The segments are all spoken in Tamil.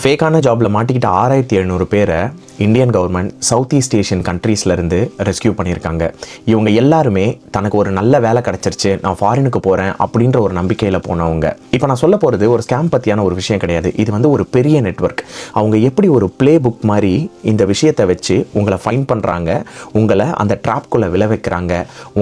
ஃபேக்கான ஜாபில் மாட்டிக்கிட்ட 6700 பேரை Indian government south east Asian கண்ட்ரீஸ்லேருந்து ரெஸ்கியூ பண்ணியிருக்காங்க. இவங்க எல்லாருமே தனக்கு ஒரு நல்ல வேலை கிடச்சிருச்சு, நான் ஃபாரினுக்கு போகிறேன் அப்படின்ற ஒரு நம்பிக்கையில் போனவங்க. இப்போ நான் சொல்ல போகிறது ஒரு ஸ்கேம் பற்றியான ஒரு விஷயம் கிடையாது. இது வந்து ஒரு பெரிய நெட்வொர்க். அவங்க எப்படி ஒரு ப்ளே புக் மாதிரி இந்த விஷயத்தை வச்சு உங்களை ஃபைன் பண்ணுறாங்க, உங்களை அந்த ட்ராப்குள்ளே விழ வைக்கிறாங்க,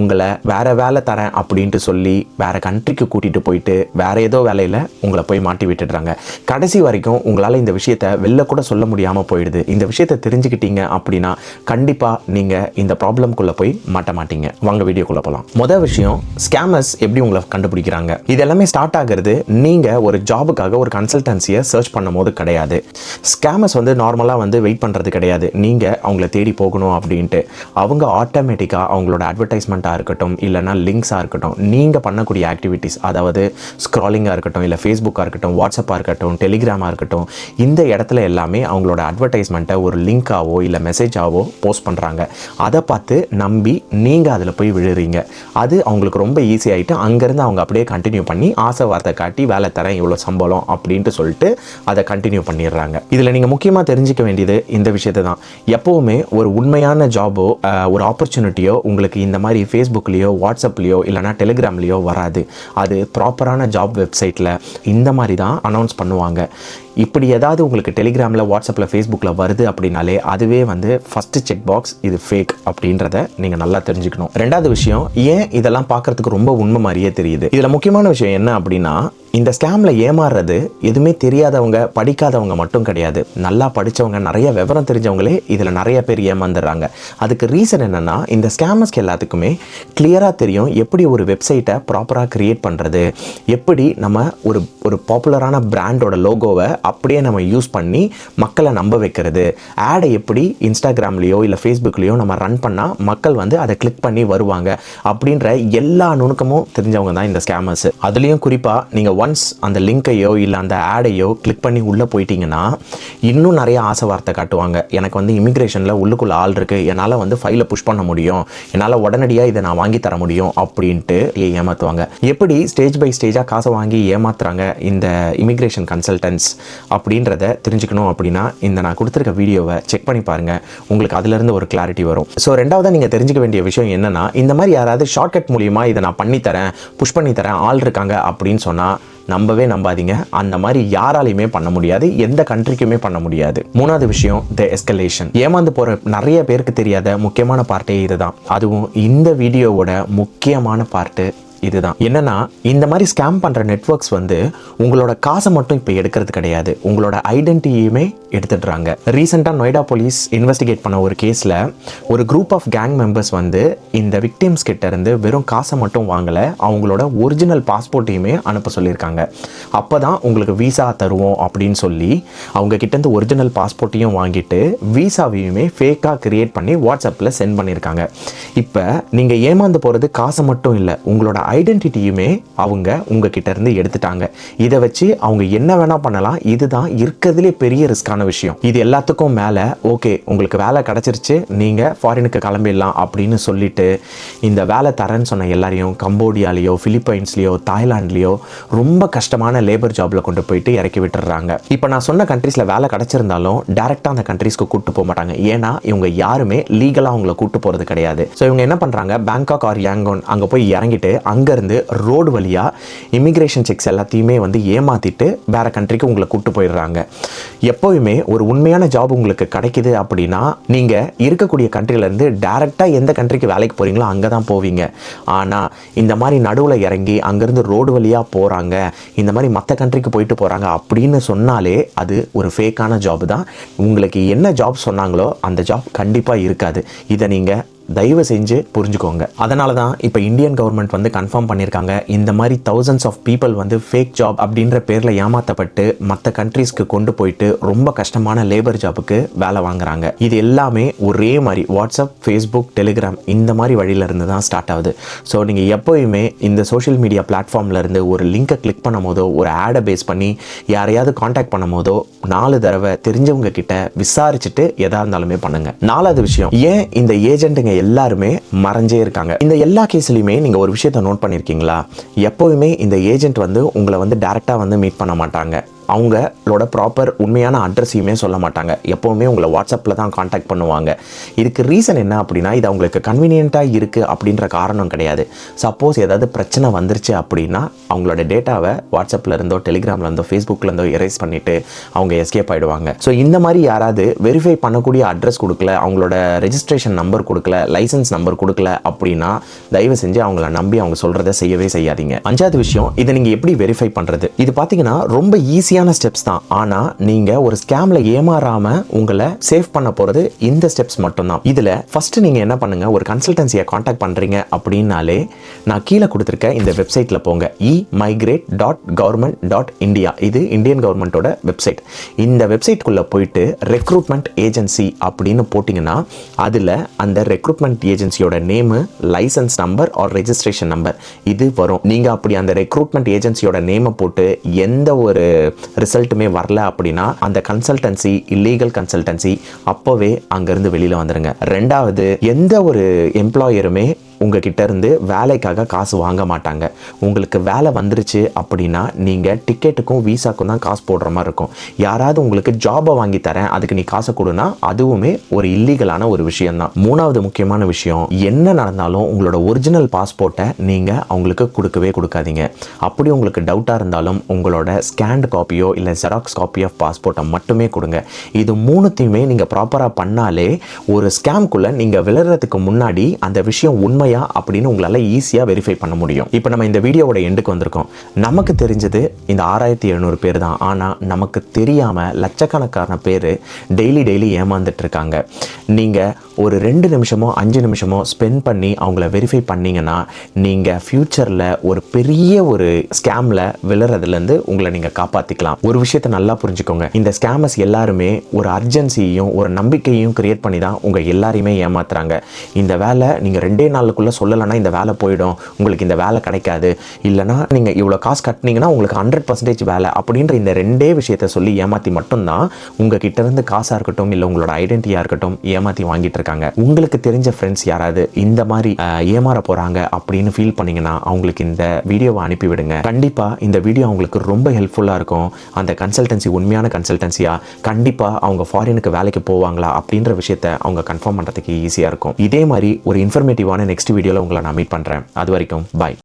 உங்களை வேறு வேலை தரேன் அப்படின்ட்டு சொல்லி வேறு கண்ட்ரிக்கு கூட்டிகிட்டு போயிட்டு வேறு ஏதோ வேலையில் உங்களை போய் மாட்டி விட்டுடுறாங்க. கடைசி வரைக்கும் உங்களால் இந்த விஷயத்தை வெளில கூட சொல்ல முடியாமல் போயிடுது. இந்த விஷயத்தை தெரிஞ்சுக்கிட்டீங்க அப்படின்னா கண்டிப்பாக நீங்கள் இந்த ப்ராப்ளம்குள்ளே போய் மாட்ட மாட்டீங்க. வாங்க வீடியோக்குள்ளே போகலாம். முதல் விஷயம், ஸ்கேமர்ஸ் எப்படி உங்களை கண்டுபிடிக்கிறாங்க. இது எல்லாமே ஸ்டார்ட் ஆகிறது நீங்கள் ஒரு ஜாபுக்காக ஒரு கன்சல்டன்சியை சர்ச் பண்ணும் போது கிடையாது. ஸ்கேமர்ஸ் வந்து நார்மலாக வந்து வெயிட் பண்ணுறது கிடையாது, நீங்கள் அவங்கள தேடி போகணும் அப்படின்ட்டு. அவங்க ஆட்டோமேட்டிக்காக அவங்களோட அட்வர்டைஸ்மெண்ட்டாக இருக்கட்டும், இல்லைனா லிங்க்ஸாக இருக்கட்டும், நீங்கள் பண்ணக்கூடிய ஆக்டிவிட்டீஸ், அதாவது ஸ்க்ராலிங்காக இருக்கட்டும், இல்லை ஃபேஸ்புக்காக இருக்கட்டும், வாட்ஸ்அப்பாக இருக்கட்டும், டெலிகிராமாக இருக்கட்டும், இந்த இடத்துல எல்லாமே அவங்களோட அட்வர்டைஸ்மெண்ட்டை ஒரு லிங்காவோ இல்லை மெசேஜாவோ போஸ்ட் பண்ணுறாங்க. அதை பார்த்து நம்பி நீங்கள் அதில் போய் விழுறீங்க. அது அவங்களுக்கு ரொம்ப ஈஸி ஆகிட்டு அங்கேருந்து அவங்க அப்படியே கண்டினியூ பண்ணி ஆசை வார்த்தை காட்டி வேலை தரேன், இவ்வளோ சம்பளம் அப்படின்ட்டு சொல்லிட்டு அதை கண்டினியூ பண்ணிடுறாங்க. இதில் நீங்கள் முக்கியமாக தெரிஞ்சிக்க வேண்டியது இந்த விஷயத்தை தான். எப்போவுமே ஒரு உண்மையான ஜாபோ ஒரு ஆப்பர்ச்சுனிட்டியோ உங்களுக்கு இந்த மாதிரி ஃபேஸ்புக்லேயோ வாட்ஸ்அப்லேயோ இல்லைனா டெலிகிராம்லேயோ வராது. அது ப்ராப்பரான ஜாப் வெப்சைட்டில் இந்த மாதிரி தான் அனௌன்ஸ் பண்ணுவாங்க. இப்படி ஏதாவது உங்களுக்கு டெலிகிராமில், வாட்ஸ்அப்பில், ஃபேஸ்புக்கில் வருது அப்படின்னாலே அதுவே வந்து ஃபஸ்ட்டு செக் பாக்ஸ், இது ஃபேக் அப்படின்றத நீங்கள் நல்லா தெரிஞ்சுக்கணும். ரெண்டாவது விஷயம், ஏன் இதெல்லாம் பார்க்குறதுக்கு ரொம்ப உண்மை மாதிரியே தெரியுது. இதில் முக்கியமான விஷயம் என்ன அப்படின்னா, இந்த ஸ்கேமில் ஏமாறுறது எதுவுமே தெரியாதவங்க, படிக்காதவங்க மட்டும் கிடையாது. நல்லா படித்தவங்க, நிறைய விவரம் தெரிஞ்சவங்களே இதில் நிறைய பேர் ஏமாந்துடுறாங்க. அதுக்கு ரீசன் என்னென்னா, இந்த ஸ்கேமர்ஸ்க்கு எல்லாத்துக்குமே கிளியராக தெரியும் எப்படி ஒரு வெப்சைட்டை ப்ராப்பராக க்ரியேட் பண்ணுறது, எப்படி நம்ம ஒரு பாப்புலரான பிராண்டோட லோகோவை அப்படியே நம்ம யூஸ் பண்ணி மக்களை நம்ப வைக்கிறது, ஆடை எப்படி இன்ஸ்டாகிராம்லேயோ இல்லை ஃபேஸ்புக்லேயோ நம்ம ரன் பண்ணால் மக்கள் வந்து அதை கிளிக் பண்ணி வருவாங்க அப்படின்ற எல்லா நுணுக்கமும் தெரிஞ்சவங்க தான் இந்த ஸ்கேமர்ஸ். அதுலேயும் குறிப்பாக நீங்கள் ஒன்ஸ் அந்த லிங்கையோ இல்லை அந்த ஆடையோ கிளிக் பண்ணி உள்ளே போயிட்டீங்கன்னா இன்னும் நிறைய ஆசை வார்த்தை காட்டுவாங்க. எனக்கு வந்து இமிக்ரேஷனில் உள்ளுக்குள்ளே ஆள் இருக்குது, என்னால் வந்து ஃபைலை புஷ் பண்ண முடியும், என்னால் உடனடியாக இதை நான் வாங்கி தர முடியும் அப்படின்ட்டு ஏமாற்றுவாங்க. எப்படி ஸ்டேஜ் பை ஸ்டேஜாக காசை வாங்கி ஏமாத்துறாங்க இந்த இமிக்ரேஷன் கன்சல்டன்ட்ஸ் அப்படின்றத தெரிஞ்சுக்கணும் அப்படின்னா இந்த நான் கொடுத்துருக்க வீடியோவை செக் பண்ணி பாருங்கள், உங்களுக்கு அதிலிருந்து ஒரு கிளாரிட்டி வரும். ஸோ ரெண்டாவது நீங்கள் தெரிஞ்சுக்க வேண்டிய விஷயம் என்னென்னா, இந்த மாதிரி யாராவது ஷார்ட்கட் மூலியமாக இதை நான் பண்ணித்தரேன், புஷ் பண்ணித்தரேன், ஆள் இருக்காங்க அப்படின்னு சொன்னால் நம்பவே நம்பாதீங்க. அந்த மாதிரி யாராலையுமே பண்ண முடியாது, எந்த கண்ட்ரிக்குமே பண்ண முடியாது. மூணாவது விஷயம், த எஸ்கலேஷன். ஏமாந்து போகிற நிறைய பேருக்கு தெரியாத முக்கியமான பார்ட்டே இதுதான். அதுவும் இந்த வீடியோவோட முக்கியமான பார்ட்டு இதுதான். என்னன்னா, இந்த மாதிரி ஸ்கேம் பண்ணுற நெட்வொர்க்ஸ் வந்து உங்களோட காசை மட்டும் இப்போ எடுக்கிறது கிடையாது, உங்களோட ஐடென்டிட்டியுமே எடுத்துடுறாங்க. ரீசெண்டாக நொய்டா போலீஸ் இன்வெஸ்டிகேட் பண்ண ஒரு கேஸில் ஒரு குரூப் ஆஃப் கேங் மெம்பர்ஸ் வந்து இந்த விக்டிம்ஸ் கிட்ட இருந்து வெறும் காசை மட்டும் வாங்கலை, அவங்களோட ஒரிஜினல் பாஸ்போர்ட்டையுமே அனுப்ப சொல்லியிருக்காங்க. அப்போ தான் உங்களுக்கு வீசா தருவோம் அப்படின்னு சொல்லி அவங்க கிட்டேருந்து ஒரிஜினல் பாஸ்போர்ட்டையும் வாங்கிட்டு வீசாவையுமே ஃபேக்காக கிரியேட் பண்ணி வாட்ஸ்அப்பில் சென்ட் பண்ணியிருக்காங்க. இப்போ நீங்கள் ஏமாந்து போகிறது காசை மட்டும் இல்லை, உங்களோட ஐடென்டிட்டியுமே அவங்க உங்ககிட்ட இருந்து எடுத்துட்டாங்க. இதை வச்சு அவங்க என்ன வேணா பண்ணலாம். இதுதான் இருக்கிறதுலே பெரிய ரிஸ்கான விஷயம். இது எல்லாத்துக்கும் மேலே, ஓகே உங்களுக்கு வேலை கிடைச்சிருச்சு, நீங்கள் ஃபாரினுக்கு கிளம்பிடலாம் அப்படின்னு சொல்லிட்டு இந்த வேலை தரேன்னு சொன்ன எல்லாரையும் கம்போடியாலேயோ பிலிப்பைன்ஸ்லேயோ தாய்லாண்ட்லேயோ ரொம்ப கஷ்டமான லேபர் ஜாபில் கொண்டு போயிட்டு இறக்கி விட்டுறாங்க. இப்போ நான் சொன்ன கண்ட்ரீஸில் வேலை கிடைச்சிருந்தாலும் டேரெக்டாக அந்த கண்ட்ரீஸ்க்கு கூப்பிட்டு போக மாட்டாங்க. ஏன்னா இவங்க யாருமே லீகலாக அவங்கள கூப்பிட்டு போகிறது கிடையாது. ஸோ இவங்க என்ன பண்ணுறாங்க, பேங்காக் ஆர் யாங்கோன் அங்கே போய் இறங்கிட்டு அங்கேருந்து ரோடு வழியாக இமிக்ரேஷன் செக்ஸ் எல்லாத்தையுமே வந்து ஏமாற்றிட்டு வேறு கண்ட்ரிக்கு உங்களை கூப்பிட்டு போயிடுறாங்க. எப்போவுமே ஒரு உண்மையான ஜாப் உங்களுக்கு கிடைக்குது அப்படின்னா நீங்கள் இருக்கக்கூடிய கண்ட்ரிலேருந்து டேரெக்டாக எந்த கண்ட்ரிக்கு வேலைக்கு போகிறீங்களோ அங்கே தான் போவீங்க. ஆனால் இந்த மாதிரி நடுவில் இறங்கி அங்கேருந்து ரோடு வழியாக போகிறாங்க, இந்த மாதிரி மற்ற கண்ட்ரிக்கு போயிட்டு போகிறாங்க அப்படின்னு சொன்னாலே அது ஒரு ஃபேக்கான ஜாப் தான். உங்களுக்கு என்ன ஜாப் சொன்னாங்களோ அந்த ஜாப் கண்டிப்பாக இருக்காது. இதை நீங்கள் தயவு செஞ்சு புரிஞ்சுக்கோங்க. அதனால தான் இப்போ இந்தியன் கவர்மெண்ட் வந்து கன்ஃபார்ம் பண்ணியிருக்காங்க, இந்த மாதிரி thousands ஆஃப் பீப்புள் வந்து ஃபேக் ஜாப் அப்படின்ற பேரில் ஏமாற்றப்பட்டு மற்ற கண்ட்ரீஸ்க்கு கொண்டு போயிட்டு ரொம்ப கஷ்டமான லேபர் ஜாபுக்கு வேலை வாங்குறாங்க. இது எல்லாமே ஒரே மாதிரி வாட்ஸ்அப், ஃபேஸ்புக், டெலிகிராம் இந்த மாதிரி வழியிலேருந்து தான் ஸ்டார்ட் ஆகுது. ஸோ நீங்கள் எப்போயுமே இந்த சோஷியல் மீடியா பிளாட்ஃபார்ம்லேருந்து ஒரு லிங்கை கிளிக் பண்ணும் போதோ, ஒரு ஆடை பேஸ் பண்ணி யாரையாவது காண்டாக்ட் பண்ணும் போதோ 4 தடவை தெரிஞ்சவங்க கிட்ட விசாரிச்சுட்டு எதாக இருந்தாலுமே பண்ணுங்க. 4வது விஷயம், ஏன் இந்த ஏஜென்ட்டுங்க எல்லாருமே மறைஞ்சே இருக்காங்க. இந்த எல்லா கேஸ்லயுமே நீங்க ஒரு விஷயத்தை நோட் பண்ணிருக்கீங்களா, எப்பவுமே இந்த ஏஜென்ட் வந்து உங்களை வந்து டைரக்டா வந்து மீட் பண்ண மாட்டாங்க. அவங்களோட ப்ராப்பர் உண்மையான அட்ரஸையுமே சொல்ல மாட்டாங்க. எப்போவுமே உங்களை வாட்ஸ்அப்பில் தான் காண்டாக்ட் பண்ணுவாங்க. இதுக்கு ரீசன் என்ன அப்படின்னா, இது அவங்களுக்கு கன்வீனியண்ட்டாக இருக்குது அப்படின்ற காரணம் கிடையாது. சப்போஸ் ஏதாவது பிரச்சனை வந்துருச்சு அப்படின்னா அவங்களோட டேட்டாவை வாட்ஸ்அப்பில் இருந்தோ டெலிகிராமில் இருந்தோ ஃபேஸ்புக்கில் இருந்தோ எரேஸ் பண்ணிவிட்டு அவங்க எஸ்கேப் ஆகிடுவாங்க. ஸோ இந்த மாதிரி யாராவது வெரிஃபை பண்ணக்கூடிய அட்ரஸ் கொடுக்கல, அவங்களோட ரெஜிஸ்ட்ரேஷன் நம்பர் கொடுக்கல, லைசன்ஸ் நம்பர் கொடுக்கல அப்படின்னா தயவு செஞ்சு அவங்கள நம்பி அவங்க சொல்கிறத செய்யவே செய்யாதீங்க. 5வது விஷயம், இதை நீங்கள் எப்படி வெரிஃபை பண்ணுறது? இது பார்த்தீங்கன்னா ரொம்ப ஈஸியான ஸ்டெப்ஸ் தான். ஆனால் நீங்கள் ஒரு ஸ்கேமில் ஏமாறாமல் உங்களை சேவ் பண்ண போகிறது இந்த ஸ்டெப்ஸ் மட்டும்தான். இதில் ஃபஸ்ட்டு நீங்கள் என்ன பண்ணுங்கள், ஒரு கன்சல்டன்சியை காண்டாக்ட் பண்ணுறீங்க அப்படின்னாலே நான் கீழே கொடுத்துருக்க இந்த வெப்சைட்டில் போங்க. emigrate.government.india. இது இந்தியன் கவர்மெண்ட்டோட வெப்சைட். இந்த வெப்சைட்குள்ளே போயிட்டு ரெக்ரூட்மெண்ட் ஏஜென்சி அப்படின்னு போட்டிங்கன்னா அதில் அந்த ரெக்ரூட்மெண்ட் ஏஜென்சியோட name, licence number or registration number இது வரும். நீங்கள் அப்படி அந்த ரெக்ரூட்மெண்ட் ஏஜென்சியோட நேமை போட்டு எந்த ஒரு ரிசல்ட்டுமே வரல அப்படின்னா அந்த கன்சல்டன்சி இல்லீகல் கன்சல்டன்சி, அப்போவே அங்கேருந்து வெளியில் வந்துடுங்க. 2வது, எந்த ஒரு எம்ப்ளாயருமே உங்ககிட்ட இருந்து வேலைக்காக காசு வாங்க மாட்டாங்க. உங்களுக்கு வேலை வந்துருச்சு அப்படின்னா நீங்கள் டிக்கெட்டுக்கும் விசாக்கும் தான் காசு போடுற மாதிரி இருக்கும். யாராவது உங்களுக்கு ஜாபை வாங்கி தரேன் அதுக்கு நீ காசை கொடுனா அதுவுமே ஒரு இல்லீகலான ஒரு விஷயம்தான். 3வது முக்கியமான விஷயம், என்ன நடந்தாலும் உங்களோட ஒரிஜினல் பாஸ்போர்ட்டை நீங்கள் அவங்களுக்கு கொடுக்கவே கொடுக்காதீங்க. அப்படி உங்களுக்கு டவுட்டாக இருந்தாலும் உங்களோட ஸ்கேண்ட் காப்பியோ இல்லை ஜெராக்ஸ் காப்பி ஆஃப் பாஸ்போர்ட்டை மட்டுமே கொடுங்க. இது 3த்தையுமே நீங்கள் ப்ராப்பராக பண்ணாலே ஒரு ஸ்கேம்குள்ளே நீங்கள் விழுறதுக்கு முன்னாடி அந்த விஷயம் உண்மை அப்படின்னு உங்களால ஈஸியா வெரிஃபை பண்ண முடியும். இப்போ நம்ம இந்த வீடியோவோட எண்டுக்கு வந்திருக்கோம். நமக்கு தெரிஞ்சது இந்த 6700 பேர் தான். ஆனா நமக்கு தெரியாம லட்சக்கணக்கான பேர் டெய்லி ஏமாந்துட்டு இருக்காங்க. நீங்க ஒரு 2 நிமிஷமோ 5 நிமிஷமோ ஸ்பெண்ட் பண்ணி அவங்கள வெரிஃபை பண்ணீங்கன்னா நீங்க ஃபியூச்சர்ல ஒரு பெரிய ஒரு ஸ்கேம்ல விழுறதுலேருந்து உங்களை நீங்க காப்பாத்திக்கலாம். ஒரு விஷயத்தை நல்லா புரிஞ்சுக்கோங்க, இந்த ஸ்கேமர்ஸ் எல்லாருமே ஒரு அர்ஜென்சியையும் ஒரு நம்பிக்கையையும் கிரியேட் பண்ணி தான் உங்க எல்லாரையுமே ஏமாத்துறாங்க. இந்த வேலை நீங்க 2 நாளுக்குள்ள சொல்லலைன்னா இந்த வேலை போயிடும், உங்களுக்கு இந்த வேலை கிடைக்காது, இல்லைனா நீங்கள் இவ்வளோ காசு கட்டினீங்கன்னா உங்களுக்கு 100% வேலை அப்படின்ற இந்த 2 விஷயத்தை சொல்லி ஏமாற்றி மட்டும்தான் உங்ககிட்ட இருந்து காசாக இருக்கட்டும் இல்லை உங்களோட ஐடென்டிட்டியாக இருக்கட்டும் ஏமாற்றி வாங்கிட்டு இருக்காங்க. உங்களுக்கு தெரிஞ்ச ஃப்ரெண்ட்ஸ் யாராவது இந்த மாதிரி ஏமாற போகிறாங்க அப்படின்னு ஃபீல் பண்ணீங்கன்னா அவங்களுக்கு இந்த வீடியோவை அனுப்பிவிடுங்க. கண்டிப்பாக இந்த வீடியோ அவங்களுக்கு ரொம்ப ஹெல்ப்ஃபுல்லாக இருக்கும். அந்த கன்சல்டன்சி உண்மையான கன்சல்டன்சியா, கண்டிப்பாக அவங்க ஃபாரினுக்கு வேலைக்கு போவாங்களா அப்படின்ற விஷயத்தை அவங்க கன்ஃபார்ம் பண்ணுறதுக்கு ஈஸியாக இருக்கும். இதே மாதிரி ஒரு இன்ஃபர்மேட்டிவான நெக்ஸ்ட் வீடியோவில் உங்களை நான் மீட் பண்ணுறேன். அது வரைக்கும் பாய்.